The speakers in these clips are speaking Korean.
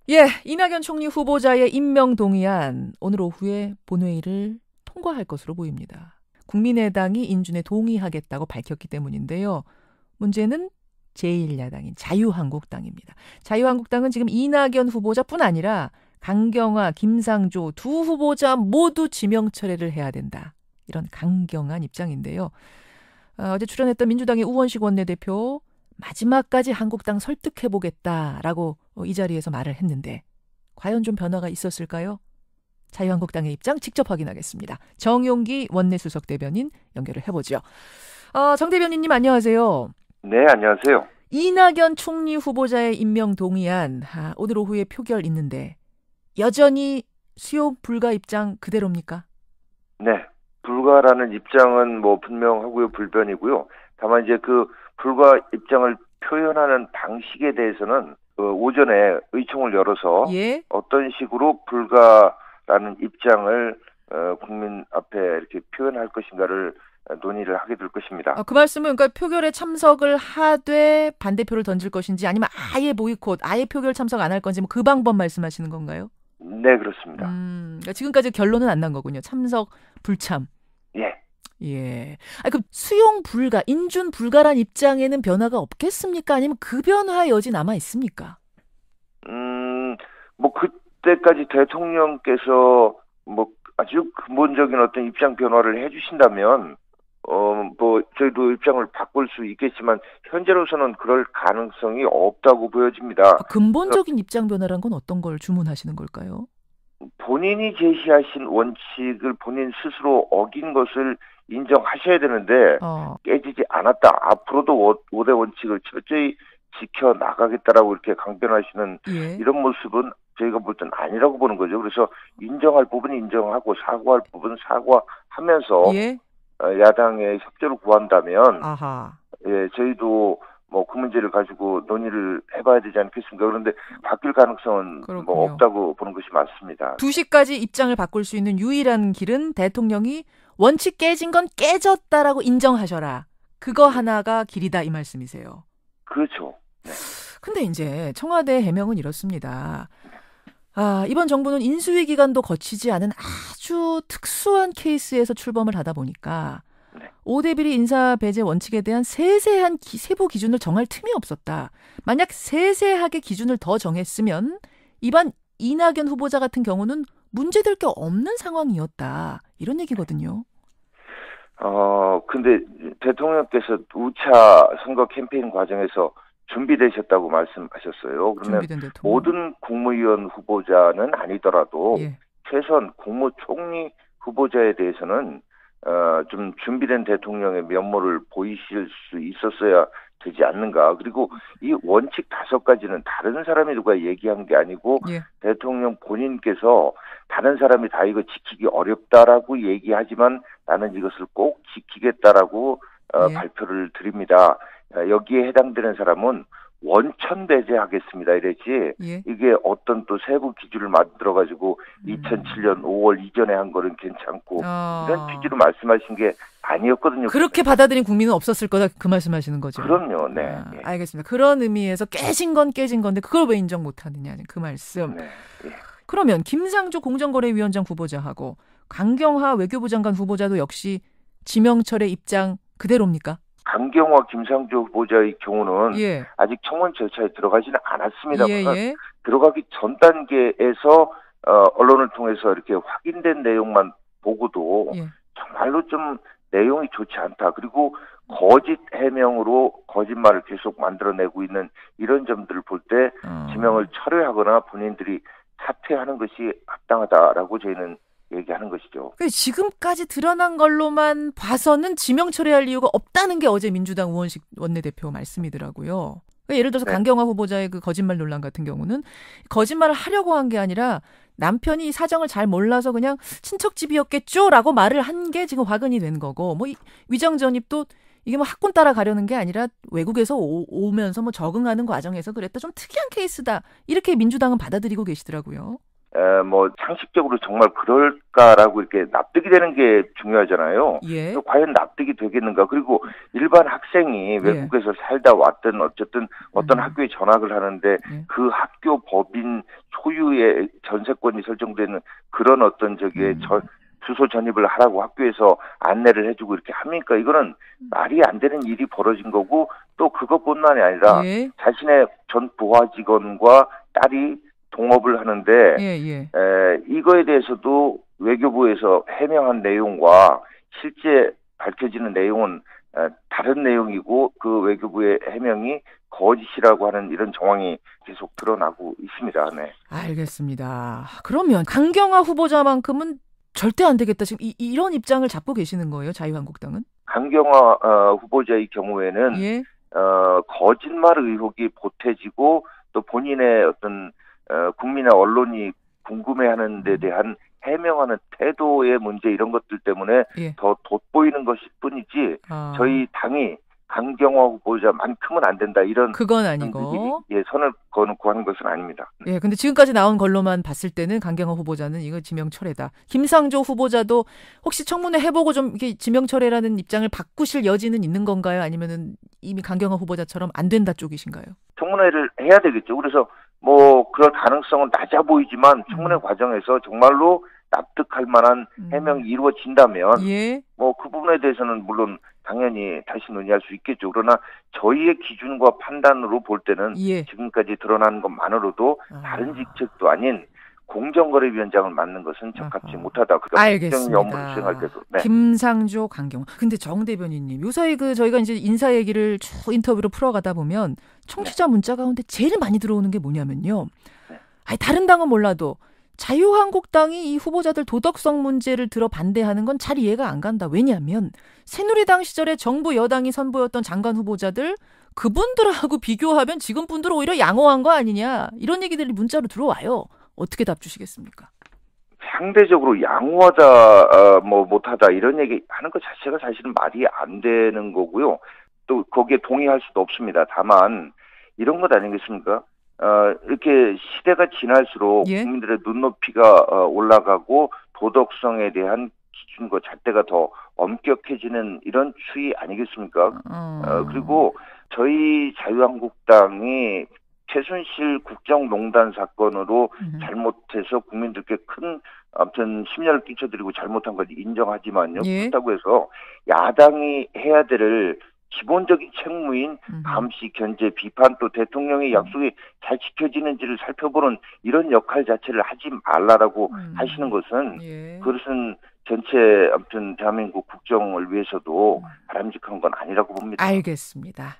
예, 이낙연 총리 후보자의 임명 동의안 오늘 오후에 본회의를 통과할 것으로 보입니다. 국민의당이 인준에 동의하겠다고 밝혔기 때문인데요. 문제는 제1야당인 자유한국당입니다. 자유한국당은 지금 이낙연 후보자뿐 아니라 강경화, 김상조 두 후보자 모두 지명 철회를 해야 된다. 이런 강경한 입장인데요. 어제 출연했던 민주당의 우원식 원내대표 마지막까지 한국당 설득해보겠다라고 이 자리에서 말을 했는데 과연 좀 변화가 있었을까요? 자유한국당의 입장 직접 확인하겠습니다. 정용기 원내수석 대변인 연결을 해보죠. 정 대변인님 안녕하세요. 네, 안녕하세요. 이낙연 총리 후보자의 임명 동의안 오늘 오후에 표결 있는데 여전히 수용 불가 입장 그대로입니까? 네, 불가라는 입장은 뭐 분명하고요, 불변이고요. 다만 이제 그 불가 입장을 표현하는 방식에 대해서는 오전에 의총을 열어서 예? 어떤 식으로 불가라는 입장을 국민 앞에 이렇게 표현할 것인가를 논의를 하게 될 것입니다. 그 말씀은 그러니까 표결에 참석을 하되 반대표를 던질 것인지 아니면 아예 보이콧, 아예 표결 참석 안 할 건지 뭐 그 방법 말씀하시는 건가요? 네, 그렇습니다. 그러니까 지금까지 결론은 안 난 거군요. 참석 불참. 예. 예. 그럼 수용 불가, 인준 불가란 입장에는 변화가 없겠습니까? 아니면 그 변화의 여지 남아 있습니까? 뭐 그때까지 대통령께서 뭐 아주 근본적인 어떤 입장 변화를 해주신다면 뭐 저희도 입장을 바꿀 수 있겠지만 현재로서는 그럴 가능성이 없다고 보여집니다. 근본적인 입장 변화란 건 어떤 걸 주문하시는 걸까요? 본인이 제시하신 원칙을 본인 스스로 어긴 것을 인정하셔야 되는데 깨지지 않았다. 앞으로도 5대 원칙을 철저히 지켜나가겠다라고 이렇게 강변하시는 예. 이런 모습은 저희가 볼 때는 아니라고 보는 거죠. 그래서 인정할 부분은 인정하고 사과할 부분은 사과하면서 예? 야당의 협조를 구한다면 아하. 예, 저희도 뭐 그 문제를 가지고 논의를 해봐야 되지 않겠습니까? 그런데 바뀔 가능성은 그렇군요. 뭐 없다고 보는 것이 맞습니다. 2시까지 입장을 바꿀 수 있는 유일한 길은 대통령이 원칙 깨진 건 깨졌다라고 인정하셔라. 그거 하나가 길이다 이 말씀이세요. 그렇죠. 네. 근데 이제 청와대 해명은 이렇습니다. 이번 정부는 인수위 기간도 거치지 않은 아주 특수한 케이스에서 출범을 하다 보니까 5대 비리 인사 배제 원칙에 대한 세세한 세부 기준을 정할 틈이 없었다. 만약 세세하게 기준을 더 정했으면 이번 이낙연 후보자 같은 경우는 문제될 게 없는 상황이었다. 이런 얘기거든요. 근데 대통령께서 2차 선거 캠페인 과정에서 준비되셨다고 말씀하셨어요. 그러면 모든 국무위원 후보자는 아니더라도 최소한 국무총리 후보자에 대해서는 좀 준비된 대통령의 면모를 보이실 수 있었어야 되지 않는가. 그리고 이 원칙 5가지는 다른 사람이 누가 얘기한 게 아니고 대통령 본인께서 다른 사람이 다 이거 지키기 어렵다라고 얘기하지만 나는 이것을 꼭 지키겠다라고 발표를 드립니다. 여기에 해당되는 사람은 원천 배제하겠습니다. 이랬지. 이게 어떤 또 세부 기준을 만들어가지고 2007년 5월 이전에 한 거는 괜찮고 이런 취지로 말씀하신 게 아니었거든요. 그렇게 받아들인 국민은 없었을 거다 그 말씀하시는 거죠. 그럼요. 네. 알겠습니다. 그런 의미에서 깨진 건 깨진 건데 그걸 왜 인정 못하느냐 그 말씀. 네. 그러면 김상조 공정거래위원장 후보자하고 강경화 외교부 장관 후보자도 역시 지명철의 입장 그대로입니까? 강경화 김상조 후보자의 경우는 아직 청원 절차에 들어가지는 않았습니다. 들어가기 전 단계에서 언론을 통해서 이렇게 확인된 내용만 보고도 정말로 좀 내용이 좋지 않다. 그리고 거짓 해명으로 거짓말을 계속 만들어내고 있는 이런 점들을 볼 때 지명을 철회하거나 본인들이 사퇴하는 것이 합당하다라고 저희는 얘기하는 것이죠. 지금까지 드러난 걸로만 봐서는 지명 철회할 이유가 없다는 게 어제 민주당 우원식 원내대표 말씀이더라고요. 예를 들어서 강경화 후보자의 그 거짓말 논란 같은 경우는 거짓말을 하려고 한 게 아니라 남편이 사정을 잘 몰라서 그냥 친척집이었겠죠라고 말을 한 게 지금 화근이 된 거고 뭐 위장 전입도 이게 뭐 학군 따라가려는 게 아니라 외국에서 오면서 뭐 적응하는 과정에서 그랬다. 좀 특이한 케이스다. 이렇게 민주당은 받아들이고 계시더라고요. 뭐 상식적으로 정말 그럴까라고 이렇게 납득이 되는 게 중요하잖아요. 또 과연 납득이 되겠는가. 그리고 일반 학생이 외국에서 살다 왔든 어쨌든 어떤 학교에 전학을 하는데 그 학교 법인 소유의 전세권이 설정되는 그런 어떤 주소 전입을 하라고 학교에서 안내를 해주고 이렇게 합니까? 이거는 말이 안 되는 일이 벌어진 거고, 또 그것뿐만이 아니라 예. 자신의 전 부하 직원과 딸이 동업을 하는데 이거에 대해서도 외교부에서 해명한 내용과 실제 밝혀지는 내용은 다른 내용이고, 그 외교부의 해명이 거짓이라고 하는 이런 정황이 계속 드러나고 있습니다. 네. 알겠습니다. 그러면 강경화 후보자만큼은 절대 안 되겠다. 지금 이런 입장을 잡고 계시는 거예요, 자유한국당은? 강경화 후보자의 경우에는 거짓말 의혹이 보태지고, 또 본인의 어떤 국민의 언론이 궁금해하는 데 대한 해명하는 태도의 문제, 이런 것들 때문에 더 돋보이는 것일 뿐이지 저희 당이 강경화 후보자만큼은 안 된다, 이런 그건 아니고 선을 구하는 것은 아닙니다. 예, 근데 지금까지 나온 걸로만 봤을 때는 강경화 후보자는 이거 지명철회다. 김상조 후보자도 혹시 청문회 해보고 좀 이게 지명철회라는 입장을 바꾸실 여지는 있는 건가요? 아니면은 이미 강경화 후보자처럼 안 된다 쪽이신가요? 청문회를 해야 되겠죠. 그래서 그럴 가능성은 낮아 보이지만 청문회 과정에서 정말로 납득할 만한 해명이 이루어진다면 그 부분에 대해서는 물론 당연히 다시 논의할 수 있겠죠. 그러나 저희의 기준과 판단으로 볼 때는 지금까지 드러나는 것만으로도 다른 직책도 아닌 공정거래위원장을 맡는 것은 적합지 못하다. 알겠습니다. 업무를 수행할 때도. 네. 김상조, 강경화. 근데 정 대변인님, 요사이 저희가 이제 인사 얘기를 쭉 인터뷰로 풀어가다 보면 청취자 문자 가운데 제일 많이 들어오는 게 뭐냐면요. 다른 당은 몰라도 자유한국당이 이 후보자들 도덕성 문제를 들어 반대하는 건 잘 이해가 안 간다. 왜냐하면 새누리당 시절에 정부 여당이 선보였던 장관 후보자들, 그분들하고 비교하면 지금 분들은 오히려 양호한 거 아니냐, 이런 얘기들이 문자로 들어와요. 어떻게 답 주시겠습니까? 상대적으로 양호하다, 못하다, 이런 얘기 하는 것 자체가 사실은 말이 안 되는 거고요. 또 거기에 동의할 수도 없습니다. 다만 이런 것 아니겠습니까? 이렇게 시대가 지날수록 국민들의 눈높이가 올라가고 도덕성에 대한 기준과 잣대가 더 엄격해지는 이런 추이 아니겠습니까? 그리고 저희 자유한국당이 최순실 국정농단 사건으로 잘못해서 국민들께 큰 아무튼 심려를 끼쳐드리고 잘못한 걸 인정하지만요. 그렇다고 해서 야당이 해야 될 기본적인 책무인 감시, 견제, 비판, 또 대통령의 약속이 잘 지켜지는지를 살펴보는 이런 역할 자체를 하지 말라라고 하시는 것은 그것은 전체 아무튼 대한민국 국정을 위해서도 바람직한 건 아니라고 봅니다. 알겠습니다.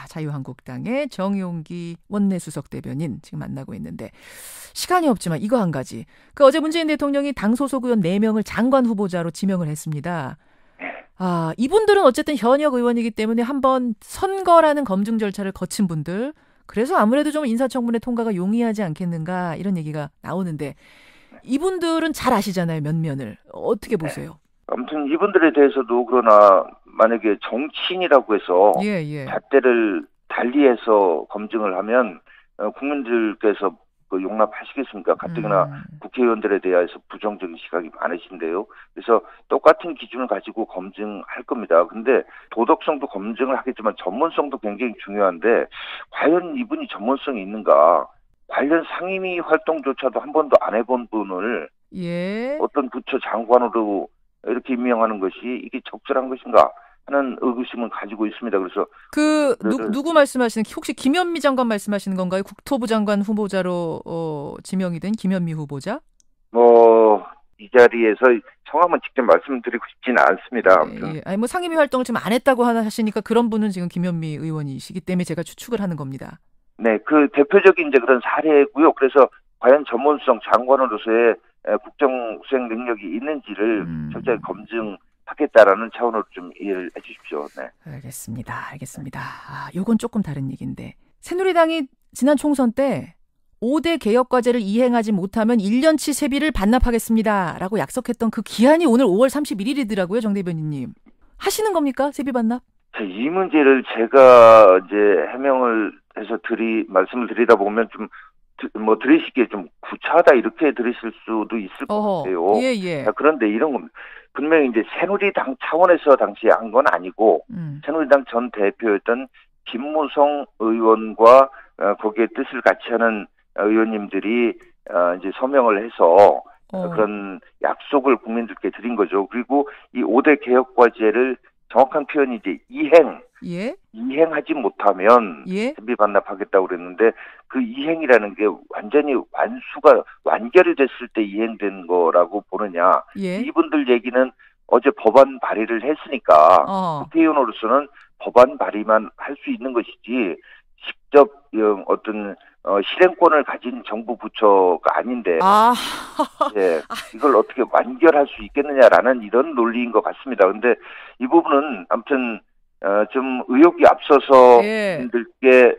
자유한국당의 정용기 원내수석 대변인 지금 만나고 있는데, 시간이 없지만 이거 한 가지. 어제 문재인 대통령이 당 소속 의원 4명을 장관 후보자로 지명을 했습니다. 이분들은 어쨌든 현역 의원이기 때문에 한번 선거라는 검증 절차를 거친 분들, 그래서 아무래도 좀 인사청문회 통과가 용이하지 않겠는가, 이런 얘기가 나오는데, 이분들은 잘 아시잖아요, 면면을. 어떻게 보세요? 아무튼 이분들에 대해서도, 그러나 만약에 정치인이라고 해서 잣대를 달리해서 검증을 하면 국민들께서 용납하시겠습니까? 가뜩이나 국회의원들에 대해서 부정적인 시각이 많으신데요. 그래서 똑같은 기준을 가지고 검증할 겁니다. 근데 도덕성도 검증을 하겠지만 전문성도 굉장히 중요한데, 과연 이분이 전문성이 있는가? 관련 상임위 활동조차도 한 번도 안 해본 분을 어떤 부처 장관으로 이렇게 임명하는 것이 이게 적절한 것인가 하는 의구심은 가지고 있습니다. 그래서 누구 말씀하시는, 혹시 김현미 장관 말씀하시는 건가요? 국토부 장관 후보자로 지명이 된 김현미 후보자? 이 자리에서 성함은 직접 말씀드리고 싶지는 않습니다. 아무튼. 상임위 활동을 좀 안 했다고 하시니까 그런 분은 지금 김현미 의원이시기 때문에 제가 추측을 하는 겁니다. 네, 그 대표적인 이제 그런 사례고요. 그래서 과연 전문성, 장관으로서의 국정 수행 능력이 있는지를 철저히 검증하겠다라는 차원으로 좀 이해를 해주십시오. 네. 알겠습니다. 요건 조금 다른 얘기인데, 새누리당이 지난 총선 때 5대 개혁과제를 이행하지 못하면 1년치 세비를 반납하겠습니다 라고 약속했던 그 기한이 오늘 5월 31일이더라고요. 정 대변인님. 하시는 겁니까? 세비 반납? 이 문제를 제가 이제 해명을 해서 말씀을 드리다 보면 좀 들으시기에 좀 구차하다, 이렇게 들으실 수도 있을 것 같아요. 그런데 이런 겁니다. 분명히 이제 새누리당 차원에서 당시에 한 건 아니고, 새누리당 전 대표였던 김무성 의원과 거기에 뜻을 같이 하는 의원님들이 이제 서명을 해서 그런 약속을 국민들께 드린 거죠. 그리고 이 5대 개혁 과제를 정확한 표현이 이제 이행하지 못하면 선비 반납하겠다고 그랬는데 그 이행이라는 게 완전히 완결이 됐을 때 이행된 거라고 보느냐. 이분들 얘기는 어제 법안 발의를 했으니까 국회의원으로서는 법안 발의만 할 수 있는 것이지 직접 어떤 실행권을 가진 정부 부처가 아닌데 이걸 어떻게 완결할 수 있겠느냐라는 이런 논리인 것 같습니다. 근데 이 부분은 아무튼 좀 의혹이 앞서서 국민들께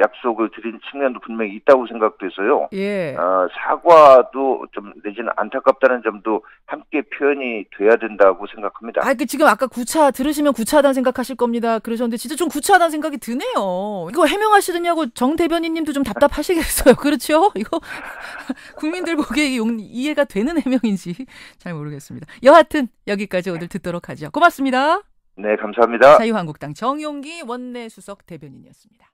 약속을 드린 측면도 분명히 있다고 생각돼서요. 사과도 좀 내지는 안타깝다는 점도 함께 표현이 돼야 된다고 생각합니다. 지금 아까 들으시면 구차하다는 생각하실 겁니다. 그러셨는데 진짜 좀 구차하다는 생각이 드네요. 이거 해명하시느냐고 정 대변인님도 좀 답답하시겠어요. 그렇죠? 이거 국민들 보기에 이해가 되는 해명인지 잘 모르겠습니다. 여하튼 여기까지 오늘 듣도록 하죠. 고맙습니다. 네, 감사합니다. 자유한국당 정용기 원내수석 대변인이었습니다.